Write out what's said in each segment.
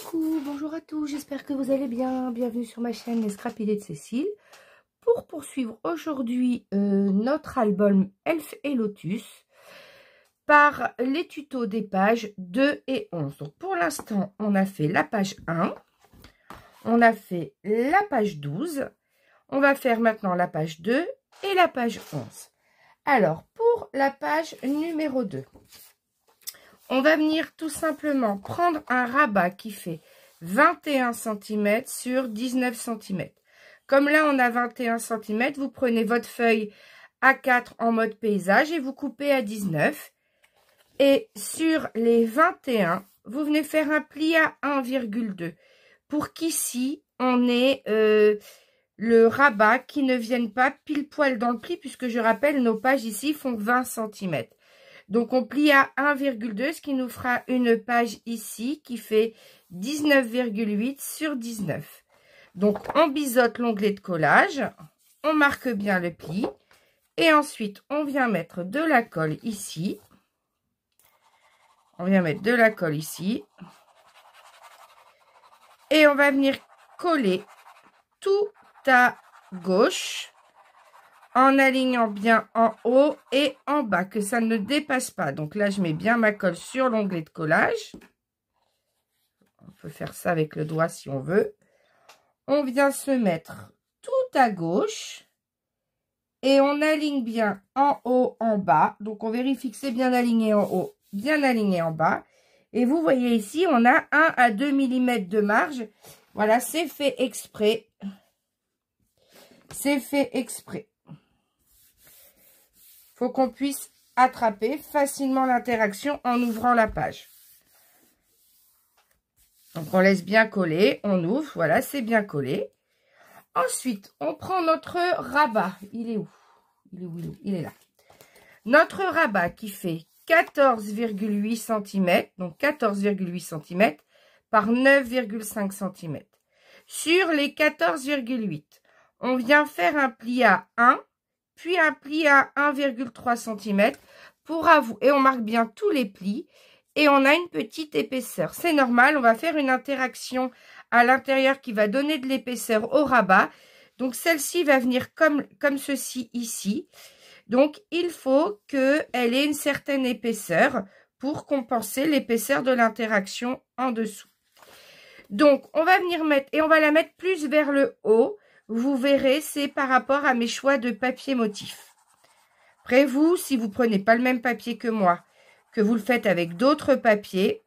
Coucou, bonjour à tous, j'espère que vous allez bien. Bienvenue sur ma chaîne Les Scrap Idées de Cécile. Pour poursuivre aujourd'hui notre album Elf et Lotus par les tutos des pages 2 et 11. Donc pour l'instant, on a fait la page 1, on a fait la page 12, on va faire maintenant la page 2 et la page 11. Alors pour la page numéro 2, on va venir tout simplement prendre un rabat qui fait 21 cm sur 19 cm. Comme là, on a 21 cm, vous prenez votre feuille A4 en mode paysage et vous coupez à 19. Et sur les 21, vous venez faire un pli à 1,2 pour qu'ici, on ait le rabat qui ne vienne pas pile poil dans le pli, puisque je rappelle, nos pages ici font 20 cm. Donc, on plie à 1,2, ce qui nous fera une page ici qui fait 19,8 sur 19. Donc, on biseaute l'onglet de collage, on marque bien le pli et ensuite, on vient mettre de la colle ici. On vient mettre de la colle ici et on va venir coller tout à gauche en alignant bien en haut et en bas, que ça ne dépasse pas. Donc là, je mets bien ma colle sur l'onglet de collage. On peut faire ça avec le doigt si on veut. On vient se mettre tout à gauche et on aligne bien en haut, en bas. Donc on vérifie que c'est bien aligné en haut, bien aligné en bas. Et vous voyez ici, on a 1 à 2 mm de marge. Voilà, c'est fait exprès. C'est fait exprès. Faut qu'on puisse attraper facilement l'interaction en ouvrant la page. Donc, on laisse bien coller, on ouvre, voilà, c'est bien collé. Ensuite, on prend notre rabat. Il est où? Il est où? Il est là. Notre rabat qui fait 14,8 cm, donc 14,8 cm par 9,5 cm. Sur les 14,8, on vient faire un pli à 1, puis un pli à 1,3 cm pour avouer. Et on marque bien tous les plis. Et on a une petite épaisseur. C'est normal, on va faire une interaction à l'intérieur qui va donner de l'épaisseur au rabat. Donc, celle-ci va venir comme ceci ici. Donc, il faut qu'elle ait une certaine épaisseur pour compenser l'épaisseur de l'interaction en dessous. Donc, on va venir mettre, et on va la mettre plus vers le haut. Vous verrez, c'est par rapport à mes choix de papier motif. Après, vous, si vous ne prenez pas le même papier que moi, que vous le faites avec d'autres papiers,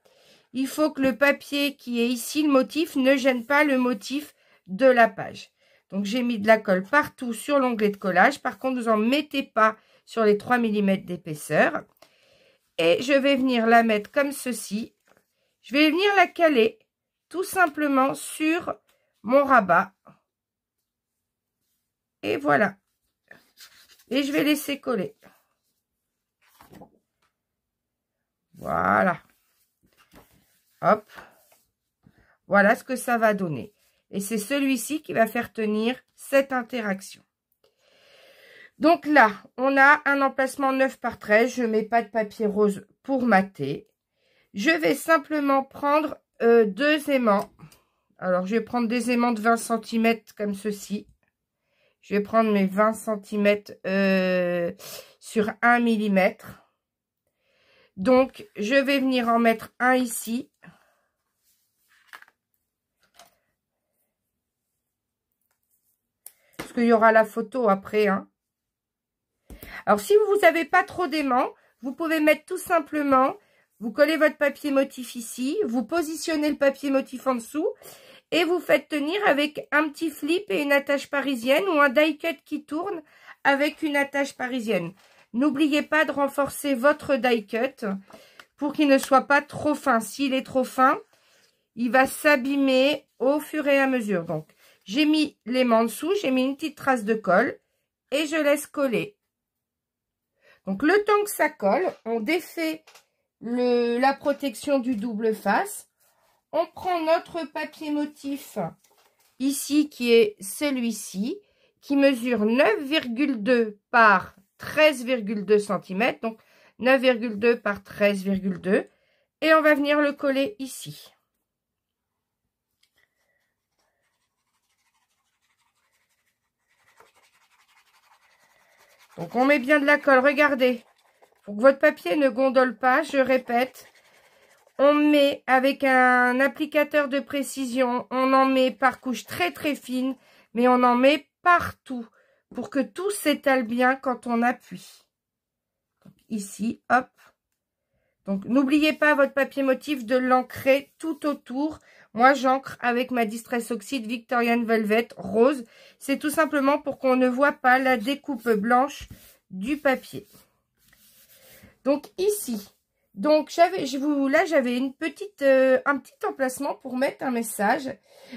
il faut que le papier qui est ici, le motif, ne gêne pas le motif de la page. Donc, j'ai mis de la colle partout sur l'onglet de collage. Par contre, vous n'en mettez pas sur les 3 mm d'épaisseur. Et je vais venir la mettre comme ceci. Je vais venir la caler tout simplement sur mon rabat. Et voilà. Et je vais laisser coller. Voilà. Hop. Voilà ce que ça va donner. Et c'est celui-ci qui va faire tenir cette interaction. Donc là, on a un emplacement 9 par 13. Je ne mets pas de papier rose pour mater. Je vais simplement prendre 2 aimants. Alors, je vais prendre des aimants de 20 cm comme ceci. Je vais prendre mes 20 cm sur 1 mm. Donc, je vais venir en mettre un ici. Parce qu'il y aura la photo après. Hein. Alors, si vous n'avez pas trop d'aimants, vous pouvez mettre tout simplement, vous collez votre papier motif ici, vous positionnez le papier motif en dessous et vous faites tenir avec un petit flip et une attache parisienne ou un die cut qui tourne avec une attache parisienne. N'oubliez pas de renforcer votre die cut pour qu'il ne soit pas trop fin. S'il est trop fin, il va s'abîmer au fur et à mesure. Donc, j'ai mis l'aimant en dessous, j'ai mis une petite trace de colle et je laisse coller. Donc, le temps que ça colle, on défait la protection du double face. On prend notre papier motif ici qui est celui-ci qui mesure 9,2 par 13,2 cm. Donc, 9,2 par 13,2. Et on va venir le coller ici. Donc, on met bien de la colle. Regardez. Pour que votre papier ne gondole pas, je répète. On met avec un applicateur de précision. On en met par couche très très fine. Mais on en met partout. Pour que tout s'étale bien quand on appuie. Donc, ici, hop. Donc, n'oubliez pas votre papier motif de l'ancrer tout autour. Moi, j'ancre avec ma Distress Oxide Victorian Velvet rose. C'est tout simplement pour qu'on ne voit pas la découpe blanche du papier. Donc, ici, donc là, j'avais un petit emplacement pour mettre un message.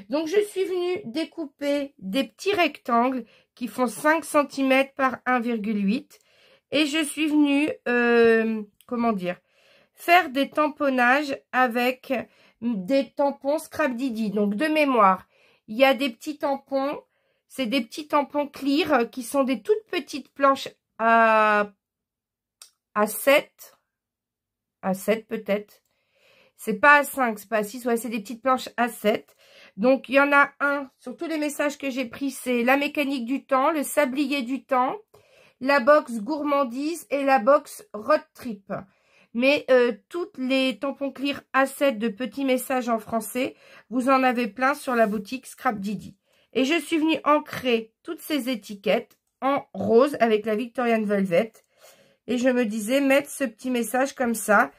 Donc, je suis venue découper des petits rectangles qui font 5 cm par 1,8. Et je suis venue, comment dire, faire des tamponnages avec des tampons Scrap Didi. Donc, de mémoire, il y a des petits tampons. C'est des petits tampons clear qui sont des toutes petites planches à 7. À 7 peut-être. C'est pas à 5, c'est pas à 6. Ouais, c'est des petites planches à 7. Donc, il y en a un. Sur tous les messages que j'ai pris, c'est la mécanique du temps, le sablier du temps, la box gourmandise et la box road trip. Mais toutes les tampons clear A7 de petits messages en français, vous en avez plein sur la boutique Scrap Didi. Et je suis venue ancrer toutes ces étiquettes en rose avec la Victorian Velvet. Et je me disais, mettre ce petit message comme ça.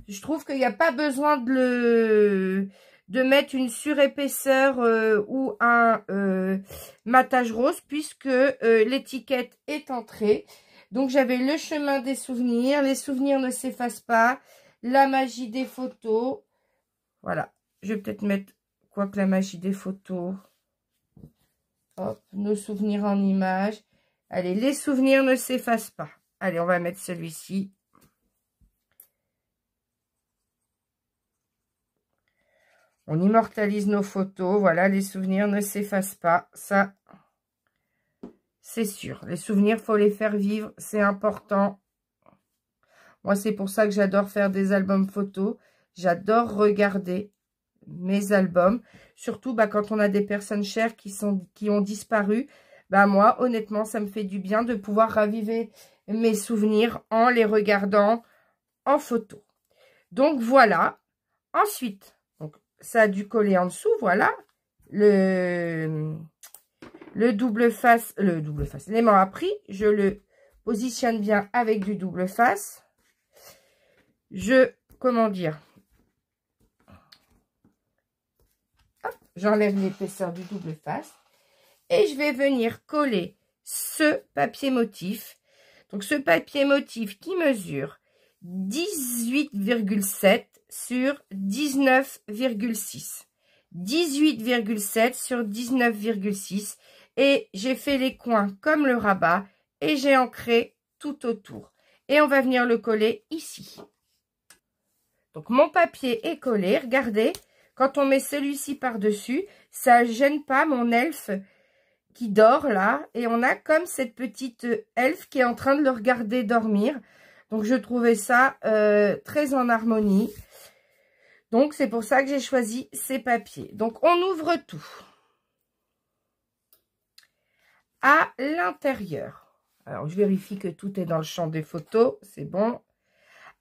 Je trouve qu'il n'y a pas besoin de mettre une surépaisseur ou un matage rose puisque l'étiquette est entrée. Donc, j'avais le chemin des souvenirs. Les souvenirs ne s'effacent pas. La magie des photos. Voilà. Je vais peut-être mettre quoi que la magie des photos. Hop, nos souvenirs en images. Allez, les souvenirs ne s'effacent pas. Allez, on va mettre celui-ci. On immortalise nos photos. Voilà, les souvenirs ne s'effacent pas. Ça, c'est sûr. Les souvenirs, il faut les faire vivre. C'est important. Moi, c'est pour ça que j'adore faire des albums photos. J'adore regarder mes albums. Surtout quand on a des personnes chères qui ont disparu. Moi, honnêtement, ça me fait du bien de pouvoir raviver mes souvenirs en les regardant en photo. Donc, voilà. Ensuite, donc, ça a dû coller en dessous, voilà. Le double face, l'aimant a pris. Je le positionne bien avec du double face. Comment dire, j'enlève l'épaisseur du double face. Et je vais venir coller ce papier motif. Donc, ce papier motif qui mesure 18,7 sur 19,6. 18,7 sur 19,6. Et j'ai fait les coins comme le rabat. Et j'ai ancré tout autour. Et on va venir le coller ici. Donc, mon papier est collé. Regardez, quand on met celui-ci par-dessus, ça ne gêne pas mon elfe qui dort là. Et on a comme cette petite elfe qui est en train de le regarder dormir. Donc, je trouvais ça très en harmonie. Donc, c'est pour ça que j'ai choisi ces papiers. Donc, on ouvre tout. À l'intérieur. Alors, je vérifie que tout est dans le champ des photos. C'est bon.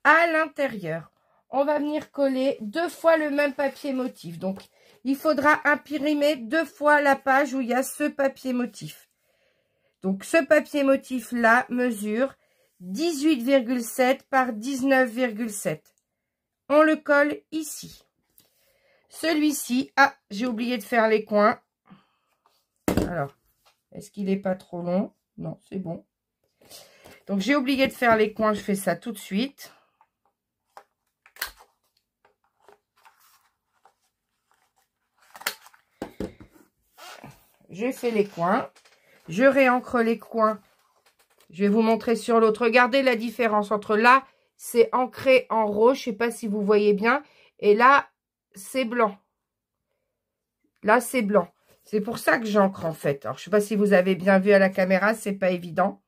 À l'intérieur, on va venir coller 2 fois le même papier motif. Donc, il faudra imprimer 2 fois la page où il y a ce papier motif. Donc, ce papier motif-là mesure 18,7 par 19,7. On le colle ici. Celui-ci, j'ai oublié de faire les coins. Alors, est-ce qu'il n'est pas trop long? Non, c'est bon. Donc, j'ai oublié de faire les coins. Je fais ça tout de suite. Je fais les coins. Je réancre les coins. Je vais vous montrer sur l'autre. Regardez la différence entre là, c'est ancré en rose. Je ne sais pas si vous voyez bien. Et là, c'est blanc. Là, c'est blanc. C'est pour ça que j'ancre en fait. Alors, je ne sais pas si vous avez bien vu à la caméra. C'est pas évident.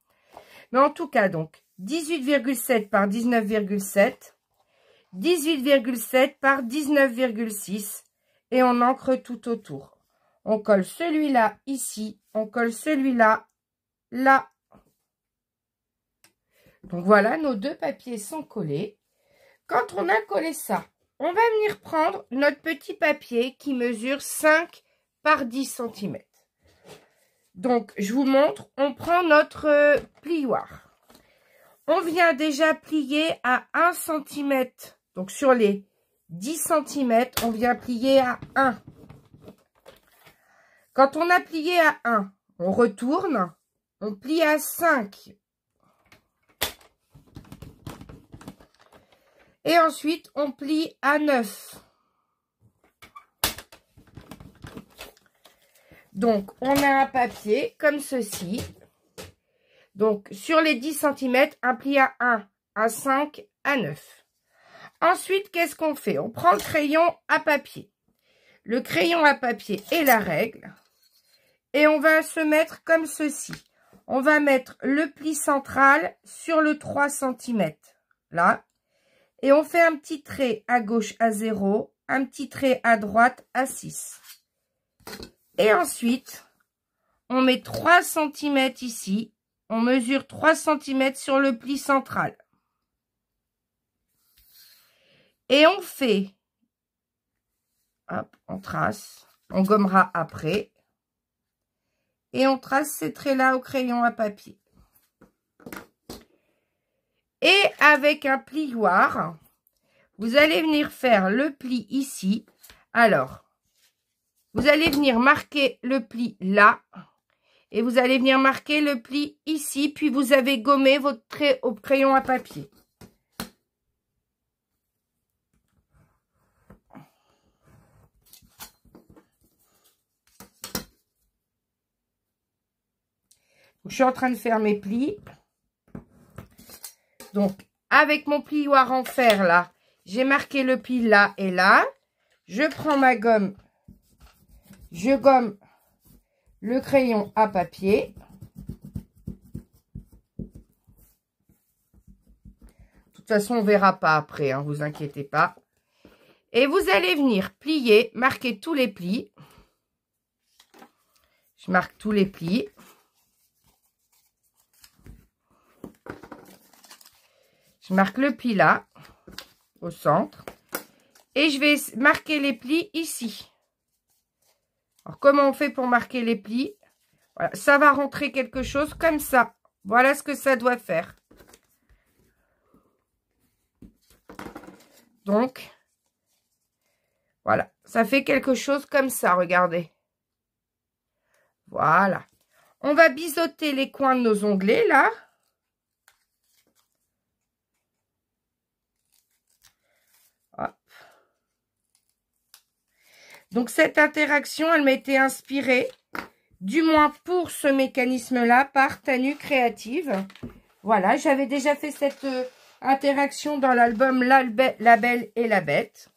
Mais en tout cas, donc, 18,7 par 19,7. 18,7 par 19,6. Et on ancre tout autour. On colle celui-là ici. On colle celui-là là. Donc voilà, nos deux papiers sont collés. Quand on a collé ça, on va venir prendre notre petit papier qui mesure 5 par 10 cm. Donc, je vous montre, on prend notre plioir. On vient déjà plier à 1 cm. Donc, sur les 10 cm, on vient plier à 1. Quand on a plié à 1, on retourne, on plie à 5. Et ensuite, on plie à 9. Donc, on a un papier comme ceci. Donc, sur les 10 cm, un pli à 1, à 5, à 9. Ensuite, qu'est-ce qu'on fait? On prend le crayon à papier. Le crayon à papier est la règle. Et on va se mettre comme ceci. On va mettre le pli central sur le 3 cm. Là. Et on fait un petit trait à gauche à 0, un petit trait à droite à 6. Et ensuite, on met 3 cm ici. On mesure 3 cm sur le pli central. Et on fait, hop, on trace, on gommera après. Et on trace ces traits-là au crayon à papier. Et avec un plioir, vous allez venir faire le pli ici. Alors, vous allez venir marquer le pli là. Et vous allez venir marquer le pli ici. Puis vous avez gommé votre trait au crayon à papier. Je suis en train de faire mes plis. Donc, avec mon plioir en fer, là, j'ai marqué le pli là et là. Je prends ma gomme. Je gomme le crayon à papier. De toute façon, on ne verra pas après, hein, vous inquiétez pas. Et vous allez venir plier, marquer tous les plis. Je marque tous les plis. Je marque le pli là, au centre. Et je vais marquer les plis ici. Alors, comment on fait pour marquer les plis? Voilà, ça va rentrer quelque chose comme ça. Voilà ce que ça doit faire. Donc, voilà, ça fait quelque chose comme ça, regardez. Voilà. On va biseauter les coins de nos onglets, là. Hop. Donc, cette interaction, elle m'a été inspirée, du moins pour ce mécanisme-là, par Tanu Créative. Voilà, j'avais déjà fait cette interaction dans l'album La Belle et la Bête.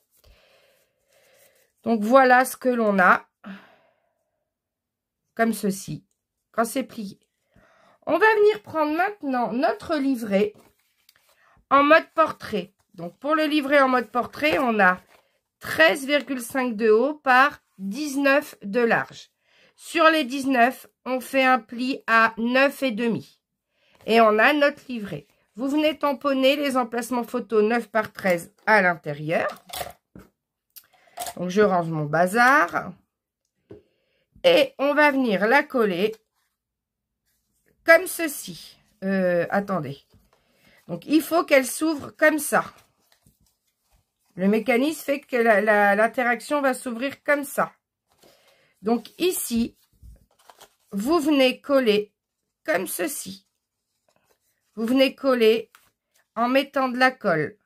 Donc, voilà ce que l'on a. Comme ceci, quand c'est plié. On va venir prendre maintenant notre livret en mode portrait. Donc, pour le livret en mode portrait, on a 13,5 de haut par 19 de large. Sur les 19, on fait un pli à 9,5. Et on a notre livret. Vous venez tamponner les emplacements photos 9 par 13 à l'intérieur. Donc, je range mon bazar. Et on va venir la coller comme ceci. Attendez. Donc, il faut qu'elle s'ouvre comme ça. Le mécanisme fait que l'interaction va s'ouvrir comme ça. Donc, ici, vous venez coller comme ceci. Vous venez coller en mettant de la colle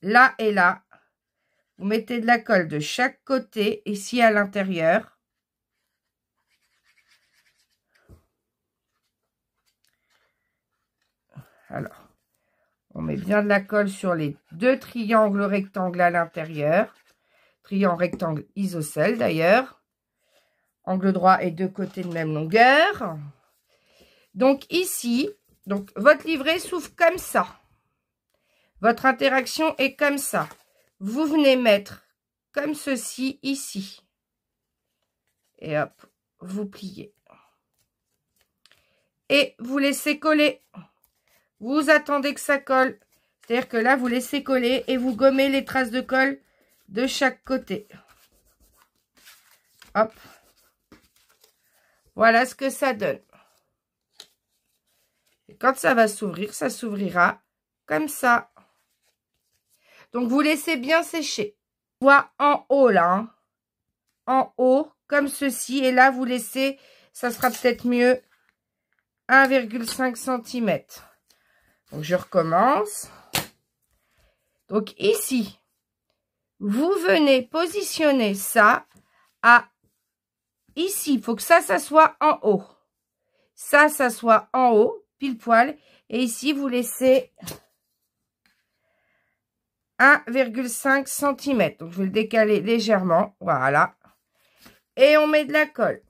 là et là. Vous mettez de la colle de chaque côté, ici à l'intérieur. Alors, on met bien de la colle sur les deux triangles rectangles à l'intérieur. Triangle rectangle isocèle d'ailleurs. Angle droit et deux côtés de même longueur. Donc ici, donc votre livret s'ouvre comme ça. Votre interaction est comme ça. Vous venez mettre comme ceci ici. Et hop, vous pliez. Et vous laissez coller. vous attendez que ça colle. C'est-à-dire que là, vous laissez coller et vous gommez les traces de colle de chaque côté. Hop. Voilà ce que ça donne. Et quand ça va s'ouvrir, ça s'ouvrira comme ça. Donc, vous laissez bien sécher. On voit en haut, là. Hein. En haut, comme ceci. Et là, vous laissez, ça sera peut-être mieux, 1,5 cm. Donc, je recommence. Donc, ici, vous venez positionner ça à ici. Il faut que ça soit en haut. Ça soit en haut, pile poil. Et ici, vous laissez 1,5 cm. Donc, je vais le décaler légèrement. Voilà. Et on met de la colle.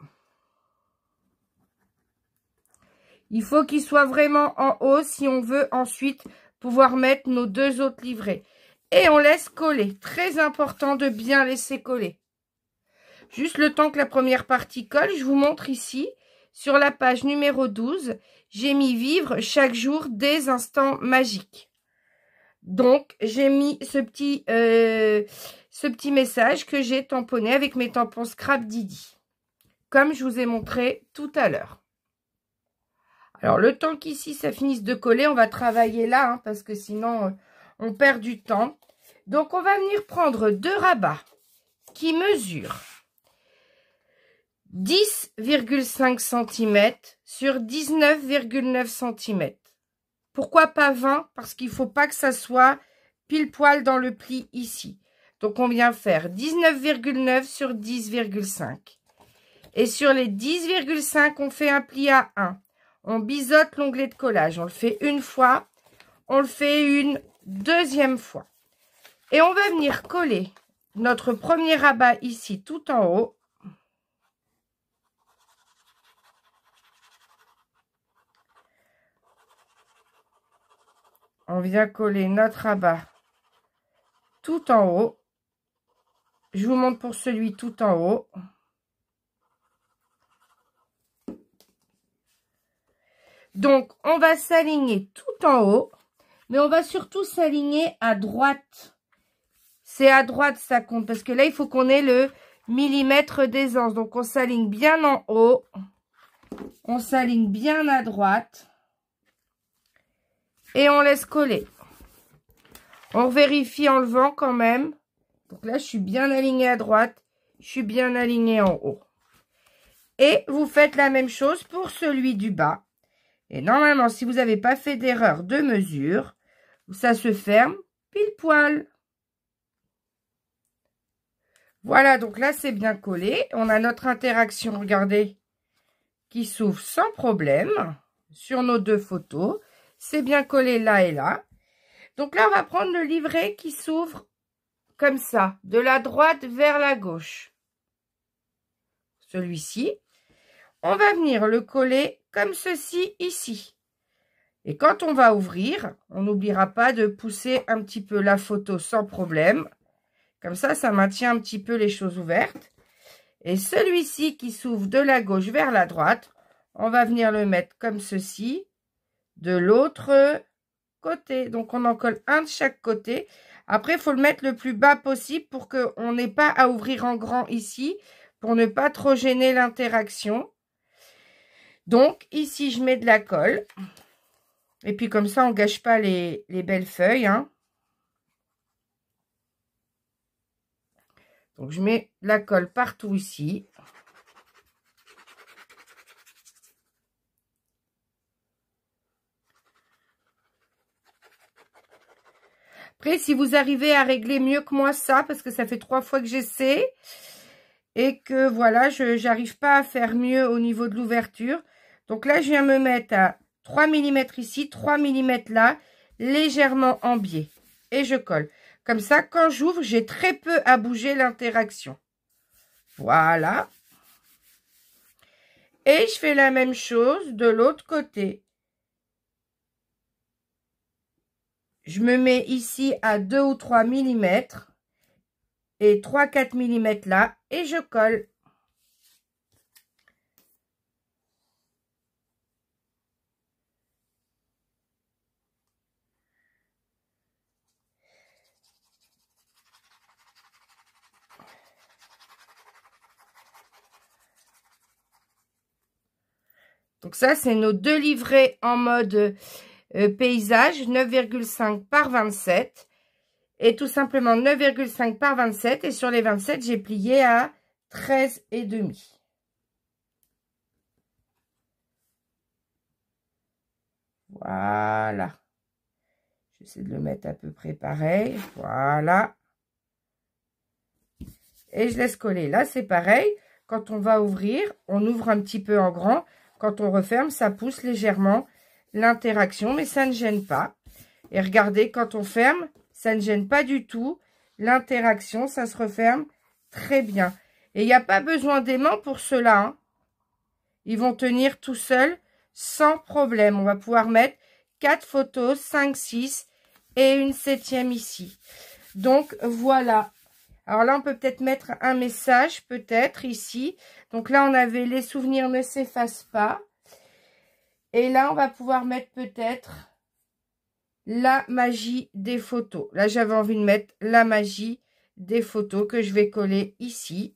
Il faut qu'il soit vraiment en haut si on veut ensuite pouvoir mettre nos deux autres livrets. Et on laisse coller. Très important de bien laisser coller. Juste le temps que la première partie colle, je vous montre ici, sur la page numéro 12, j'ai mis « Vivre chaque jour des instants magiques ». Donc, j'ai mis ce petit message que j'ai tamponné avec mes tampons Scrap Didi, comme je vous ai montré tout à l'heure. Alors, le temps qu'ici, ça finisse de coller, on va travailler là, hein, parce que sinon, on perd du temps. Donc, on va venir prendre deux rabats qui mesurent 10,5 cm sur 19,9 cm. Pourquoi pas 20? Parce qu'il ne faut pas que ça soit pile poil dans le pli ici. Donc, on vient faire 19,9 sur 10,5. Et sur les 10,5, on fait un pli à 1. On biseaute l'onglet de collage. On le fait une fois. On le fait une deuxième fois. Et on va venir coller notre premier rabat ici tout en haut. On vient coller notre rabat tout en haut. Je vous montre pour celui tout en haut. Donc, on va s'aligner tout en haut, mais on va surtout s'aligner à droite. C'est à droite, ça compte, parce que là, il faut qu'on ait le millimètre d'aisance. Donc, on s'aligne bien en haut. On s'aligne bien à droite. Et on laisse coller. On vérifie en levant quand même. Donc là, je suis bien alignée à droite. Je suis bien alignée en haut. Et vous faites la même chose pour celui du bas. Et normalement, si vous n'avez pas fait d'erreur de mesure, ça se ferme pile poil. Voilà, donc là, c'est bien collé. On a notre interaction, regardez, qui s'ouvre sans problème sur nos deux photos. C'est bien collé là et là. Donc là, on va prendre le livret qui s'ouvre comme ça, de la droite vers la gauche. Celui-ci. On va venir le coller comme ceci ici. Et quand on va ouvrir, on n'oubliera pas de pousser un petit peu la photo sans problème. Comme ça, ça maintient un petit peu les choses ouvertes. Et celui-ci qui s'ouvre de la gauche vers la droite, on va venir le mettre comme ceci, de l'autre côté. Donc, on en colle un de chaque côté. Après, il faut le mettre le plus bas possible pour qu'on n'ait pas à ouvrir en grand ici, pour ne pas trop gêner l'interaction. Donc, ici, je mets de la colle. Et puis, comme ça, on ne gâche pas les belles feuilles, hein. Donc, je mets de la colle partout ici. Après, si vous arrivez à régler mieux que moi ça, parce que ça fait 3 fois que j'essaie, et que, voilà, je n'arrive pas à faire mieux au niveau de l'ouverture. Donc là, je viens me mettre à 3 mm ici, 3 mm là, légèrement en biais. Et je colle. Comme ça, quand j'ouvre, j'ai très peu à bouger l'interaction. Voilà. Et je fais la même chose de l'autre côté. Je me mets ici à 2 ou 3 mm et 3-4 mm là et je colle. Donc ça, c'est nos 2 livrets en mode paysage, 9,5 par 27. Et tout simplement 9,5 par 27. Et sur les 27, j'ai plié à 13,5. Voilà. J'essaie de le mettre à peu près pareil. Voilà. Et je laisse coller. Là, c'est pareil. Quand on va ouvrir, on ouvre un petit peu en grand. Quand on referme, ça pousse légèrement l'interaction, mais ça ne gêne pas. Et regardez, quand on ferme, ça ne gêne pas du tout l'interaction. Ça se referme très bien. Et il n'y a pas besoin d'aimant pour cela, hein. Ils vont tenir tout seuls sans problème. On va pouvoir mettre 4 photos, 5, 6 et une 7e ici. Donc, voilà. Alors là, on peut peut-être mettre un message, peut-être, ici. Donc là, on avait les souvenirs ne s'effacent pas. Et là, on va pouvoir mettre peut-être la magie des photos. Là, j'avais envie de mettre la magie des photos que je vais coller ici.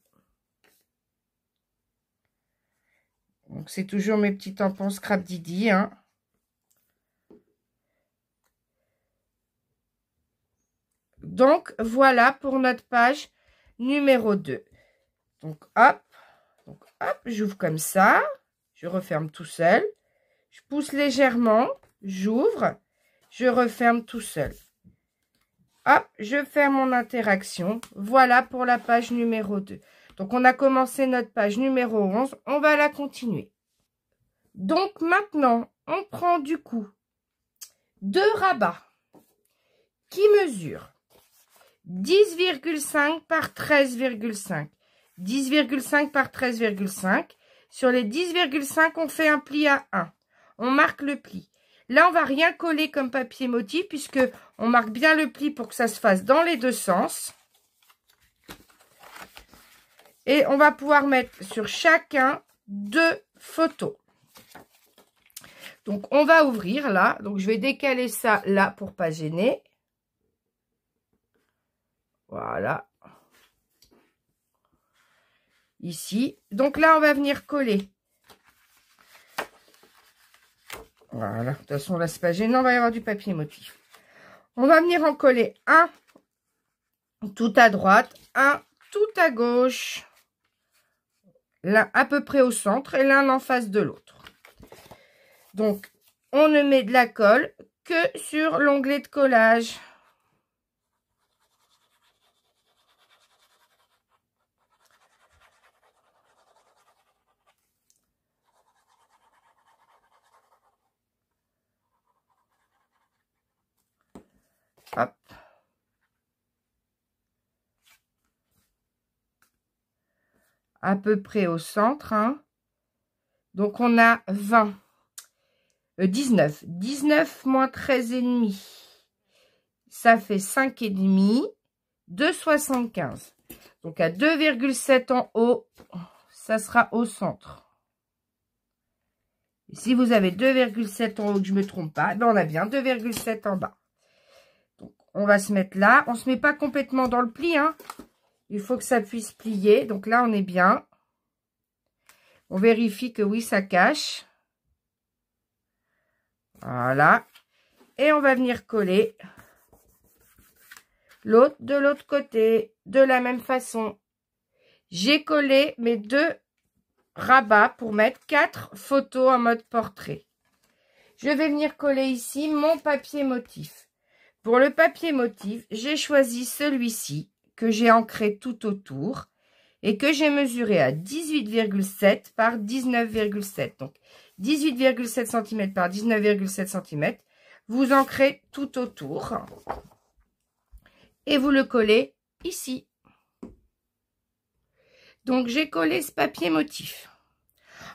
Donc, c'est toujours mes petits tampons Scrap Didi, hein. Donc, voilà pour notre page numéro 2. Donc, hop, j'ouvre comme ça. Je referme tout seul. Je pousse légèrement. J'ouvre. Je referme tout seul. Hop, je ferme mon interaction. Voilà pour la page numéro 2. Donc, on a commencé notre page numéro 11. On va la continuer. Donc, maintenant, on prend du coup 2 rabats qui mesurent 10,5 par 13,5. 10,5 par 13,5. Sur les 10,5, on fait un pli à 1. On marque le pli. Là, on va rien coller comme papier motif puisque on marque bien le pli pour que ça se fasse dans les deux sens. Et on va pouvoir mettre sur chacun 2 photos. Donc, on va ouvrir là. Donc, je vais décaler ça là pour pas gêner. Voilà. Ici. Donc là, on va venir coller. Voilà. De toute façon, là, c'est pas gênant. Il va y avoir du papier motif. On va venir en coller un tout à droite, un tout à gauche. L'un à peu près au centre et l'un en face de l'autre. Donc, on ne met de la colle que sur l'onglet de collage. Hop. À peu près au centre, hein. Donc, on a 20. 19. 19 moins 13,5. Ça fait 5,5. 2,75. Donc, à 2,7 en haut, ça sera au centre. Et si vous avez 2,7 en haut, que je ne me trompe pas, ben on a bien 2,7 en bas. Donc, on va se mettre là. On ne se met pas complètement dans le pli, hein. Il faut que ça puisse plier. Donc là, on est bien. On vérifie que oui, ça cache. Voilà. Et on va venir coller l'autre de l'autre côté. De la même façon. J'ai collé mes 2 rabats pour mettre 4 photos en mode portrait. Je vais venir coller ici mon papier motif. Pour le papier motif, j'ai choisi celui-ci que j'ai ancré tout autour et que j'ai mesuré à 18,7 par 19,7. Donc, 18,7 cm par 19,7 cm. Vous ancrez tout autour et vous le collez ici. Donc, j'ai collé ce papier motif.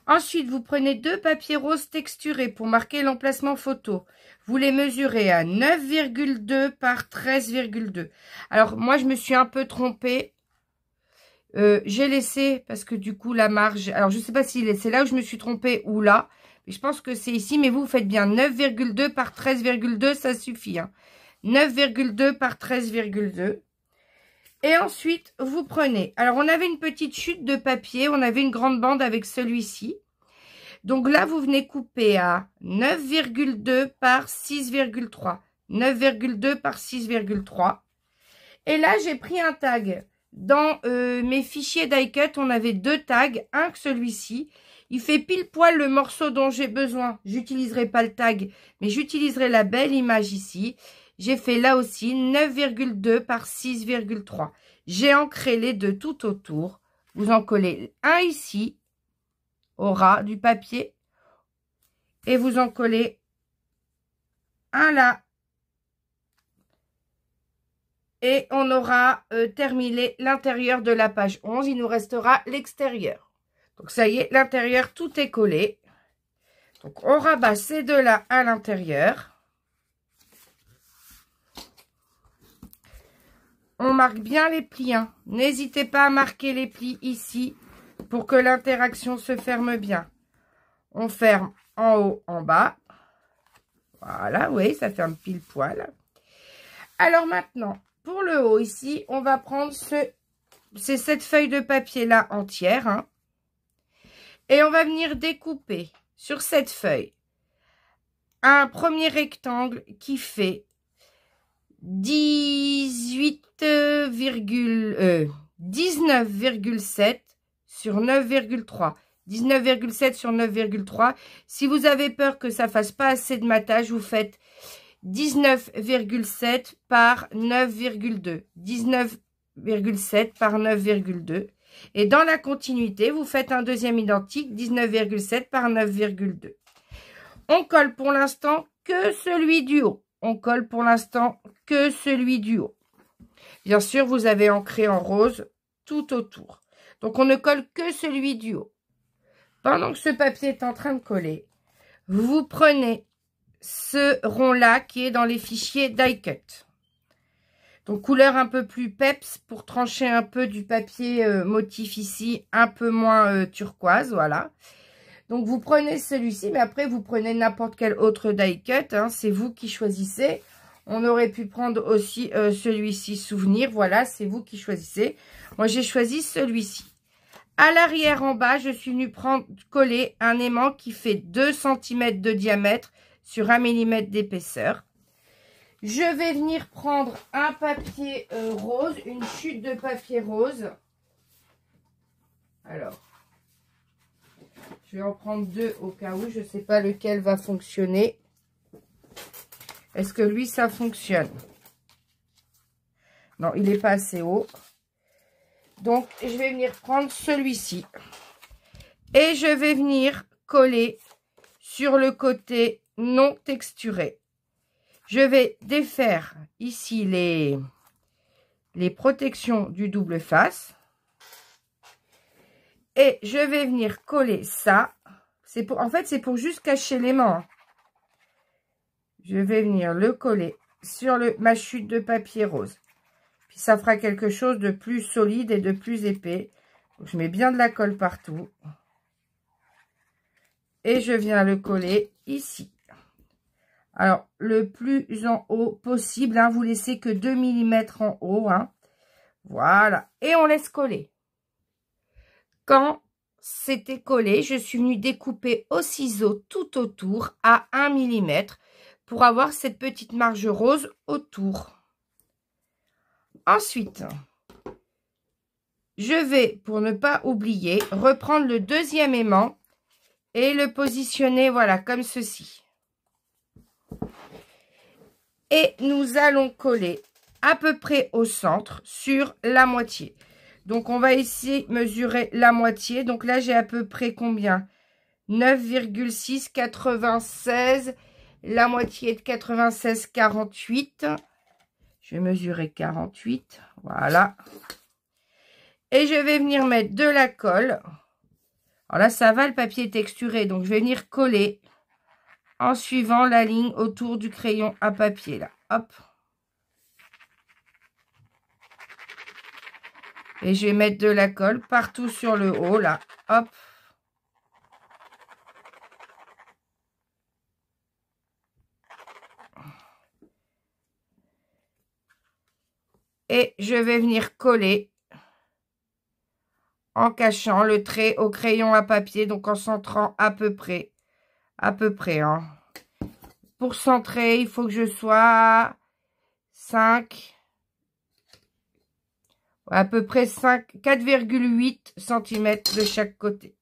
Ensuite, vous prenez 2 papiers roses texturés pour marquer l'emplacement photo. Vous les mesurez à 9,2 par 13,2. Alors, moi, je me suis un peu trompée. J'ai laissé, parce que du coup, la marge... Alors, je ne sais pas si c'est là où je me suis trompée ou là. Mais je pense que c'est ici. Mais vous faites bien 9,2 par 13,2, ça suffit. Hein. 9,2 par 13,2. Et ensuite, vous prenez... Alors, on avait une petite chute de papier. On avait une grande bande avec celui-ci. Donc là, vous venez couper à 9,2 par 6,3. 9,2 par 6,3. Et là, j'ai pris un tag. Dans mes fichiers die cut, on avait 2 tags. Un que celui-ci. Il fait pile poil le morceau dont j'ai besoin. J'utiliserai pas le tag, mais j'utiliserai la belle image ici. J'ai fait là aussi 9,2 par 6,3. J'ai ancré les deux tout autour. Vous en collez un ici, au ras du papier. Et vous en collez un là. Et on aura terminé l'intérieur de la page 11. Il nous restera l'extérieur. Donc ça y est, l'intérieur, tout est collé. Donc on rabat ces deux-là à l'intérieur. On marque bien les plis. Hein. N'hésitez pas à marquer les plis ici pour que l'interaction se ferme bien. On ferme en haut, en bas. Voilà, oui, ça ferme pile poil. Alors maintenant, pour le haut ici, on va prendre c'est cette feuille de papier là entière. Hein. Et on va venir découper sur cette feuille un premier rectangle qui fait 19,7 sur 9,3. 19,7 sur 9,3. Si vous avez peur que ça fasse pas assez de matage, vous faites 19,7 par 9,2. 19,7 par 9,2. Et dans la continuité, vous faites un deuxième identique, 19,7 par 9,2. On colle pour l'instant que celui du haut. On colle pour l'instant que celui du haut. Bien sûr, vous avez ancré en rose tout autour. Donc, on ne colle que celui du haut. Pendant que ce papier est en train de coller, vous prenez ce rond-là qui est dans les fichiers die cut. Donc, couleur un peu plus peps pour trancher un peu du papier motif ici, un peu moins turquoise, voilà. Donc, vous prenez celui-ci, mais après, vous prenez n'importe quel autre die cut. Hein, c'est vous qui choisissez. On aurait pu prendre aussi celui-ci, souvenir. Voilà, c'est vous qui choisissez. Moi, j'ai choisi celui-ci. À l'arrière, en bas, je suis venue coller un aimant qui fait 2 cm de diamètre sur 1 mm d'épaisseur. Je vais venir prendre un papier rose, une chute de papier rose. Alors, je vais en prendre 2 au cas où. Je ne sais pas lequel va fonctionner. Est-ce que lui, ça fonctionne? Non, il n'est pas assez haut. Donc, je vais venir prendre celui-ci. Et je vais venir coller sur le côté non texturé. Je vais défaire ici les protections du double face. Et je vais venir coller ça. En fait, c'est pour juste cacher l'aimant. Je vais venir le coller sur ma chute de papier rose. Puis ça fera quelque chose de plus solide et de plus épais. Donc, je mets bien de la colle partout. Et je viens le coller ici. Alors, le plus en haut possible. Hein, vous laissez que 2 mm en haut. Hein. Voilà. Et on laisse coller. Quand c'était collé, je suis venue découper au ciseau tout autour à 1 mm pour avoir cette petite marge rose autour. Ensuite, je vais, pour ne pas oublier, reprendre le deuxième aimant et le positionner, voilà, comme ceci. Et nous allons coller à peu près au centre sur la moitié. Donc, on va ici mesurer la moitié. Donc là, j'ai à peu près combien? 9,6, 96. La moitié de 96, 48. Je vais mesurer 48. Voilà. Et je vais venir mettre de la colle. Alors là, ça va, le papier est texturé. Donc, je vais venir coller en suivant la ligne autour du crayon à papier. Là, hop. Et je vais mettre de la colle partout sur le haut, là. Hop. Et je vais venir coller en cachant le trait au crayon à papier, donc en centrant à peu près, hein. Pour centrer, il faut que je sois à 5, à peu près 4,8 cm de chaque côté.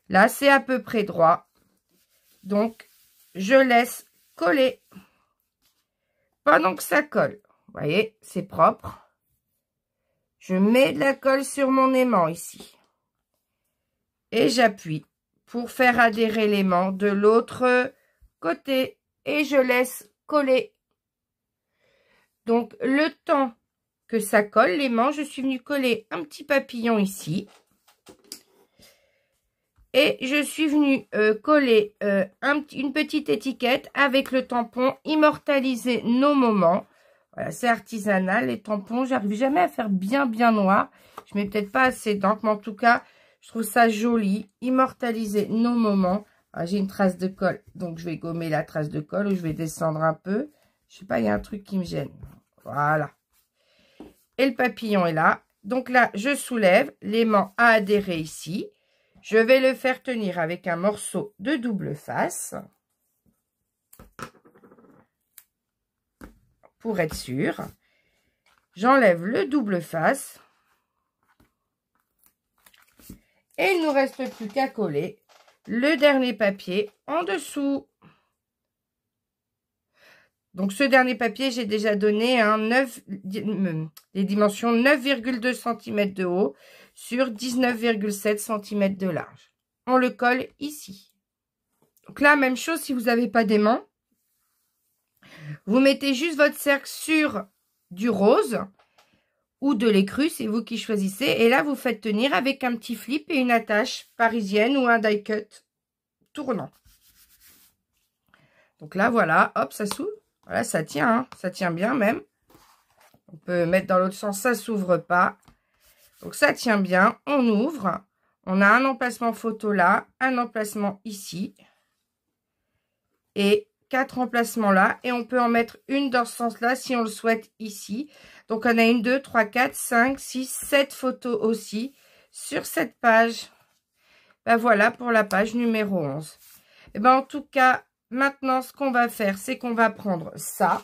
Là, c'est à peu près droit. Donc, je laisse coller pendant que ça colle. Vous voyez, c'est propre. Je mets de la colle sur mon aimant ici. Et j'appuie pour faire adhérer l'aimant de l'autre côté. Et je laisse coller. Donc, le temps que ça colle, l'aimant, je suis venue coller un petit papillon ici. Et je suis venue coller une petite étiquette avec le tampon immortaliser nos moments. Voilà, c'est artisanal, les tampons. J'arrive jamais à faire bien noir. Je mets peut-être pas assez d'encre, mais en tout cas, je trouve ça joli. Immortaliser nos moments. J'ai une trace de colle, donc je vais gommer la trace de colle ou je vais descendre un peu. Je sais pas, il y a un truc qui me gêne. Voilà. Et le papillon est là. Donc là, je soulève. L'aimant a adhéré ici. Je vais le faire tenir avec un morceau de double face. Pour être sûr. J'enlève le double face. Et il ne nous reste plus qu'à coller le dernier papier en dessous. Donc ce dernier papier, j'ai déjà donné des dimensions 9,2 cm de haut sur 19,7 cm de large. On le colle ici. Donc là, même chose si vous n'avez pas d'aimant. Vous mettez juste votre cercle sur du rose ou de l'écru, c'est vous qui choisissez. Et là, vous faites tenir avec un petit flip et une attache parisienne ou un die cut tournant. Donc là, voilà, hop, ça s'ouvre. Voilà, ça tient, hein, ça tient bien même. On peut mettre dans l'autre sens, ça s'ouvre pas. Donc ça tient bien, on ouvre. On a un emplacement photo là, un emplacement ici. Et 4 emplacements là. Et on peut en mettre une dans ce sens-là si on le souhaite ici. Donc on a 1, 2, 3, 4, 5, 6, 7 photos aussi sur cette page. Ben voilà pour la page numéro 11. Et ben en tout cas, maintenant ce qu'on va faire, c'est qu'on va prendre ça.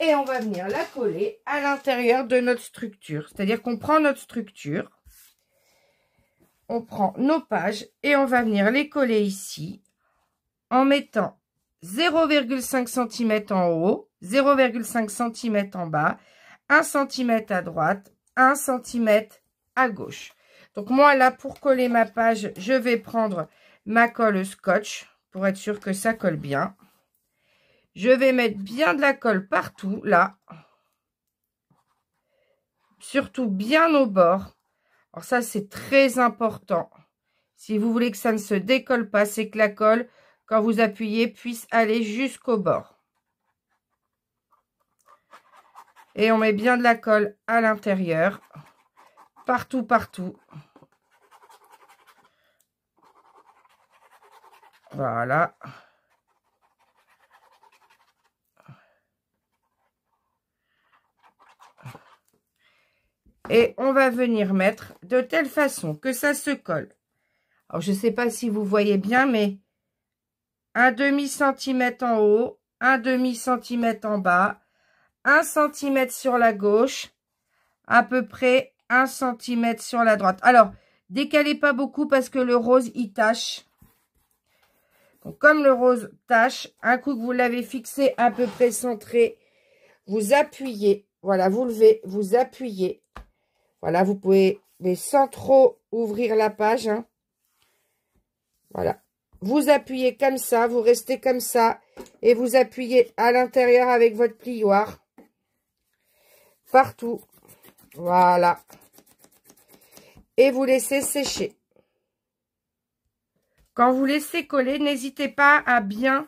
Et on va venir la coller à l'intérieur de notre structure. C'est-à-dire qu'on prend notre structure. On prend nos pages et on va venir les coller ici. En mettant 0,5 cm en haut, 0,5 cm en bas, 1 cm à droite, 1 cm à gauche. Donc moi là, pour coller ma page, je vais prendre ma colle scotch pour être sûr que ça colle bien. Je vais mettre bien de la colle partout, là. Surtout bien au bord. Alors ça, c'est très important. Si vous voulez que ça ne se décolle pas, c'est que la colle, quand vous appuyez, puisse aller jusqu'au bord. Et on met bien de la colle à l'intérieur. Partout, partout. Voilà. Et on va venir mettre de telle façon que ça se colle. Alors, je ne sais pas si vous voyez bien, mais un demi-centimètre en haut, un demi-centimètre en bas, 1 cm sur la gauche, à peu près 1 cm sur la droite. Alors, décalez pas beaucoup parce que le rose, il tache. Donc, comme le rose tache, un coup que vous l'avez fixé à peu près centré, vous appuyez. Voilà, vous levez, vous appuyez. Voilà, vous pouvez, mais sans trop ouvrir la page. Hein. Voilà. Vous appuyez comme ça, vous restez comme ça. Et vous appuyez à l'intérieur avec votre plioir. Partout. Voilà. Et vous laissez sécher. Quand vous laissez coller, n'hésitez pas à bien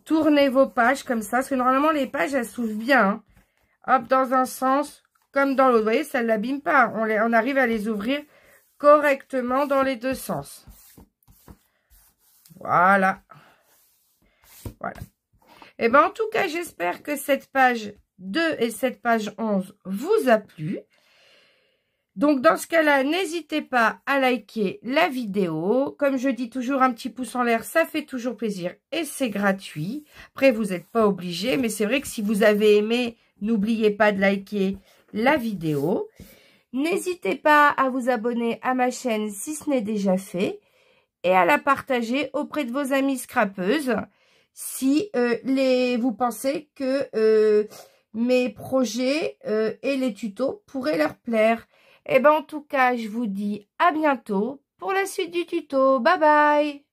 tourner vos pages comme ça. Parce que normalement, les pages, elles s'ouvrent bien. Hein. Hop, dans un sens comme dans l'autre. Vous voyez, ça ne l'abîme pas. On arrive à les ouvrir correctement dans les deux sens. Voilà. Voilà. Et bien, en tout cas, j'espère que cette page 2 et cette page 11 vous a plu. Donc, dans ce cas-là, n'hésitez pas à liker la vidéo. Comme je dis toujours, un petit pouce en l'air, ça fait toujours plaisir et c'est gratuit. Après, vous n'êtes pas obligé, mais c'est vrai que si vous avez aimé, n'oubliez pas de liker la vidéo. N'hésitez pas à vous abonner à ma chaîne si ce n'est déjà fait et à la partager auprès de vos amies scrapeuses si vous pensez que mes projets et les tutos pourraient leur plaire. Et ben en tout cas, je vous dis à bientôt pour la suite du tuto. Bye bye!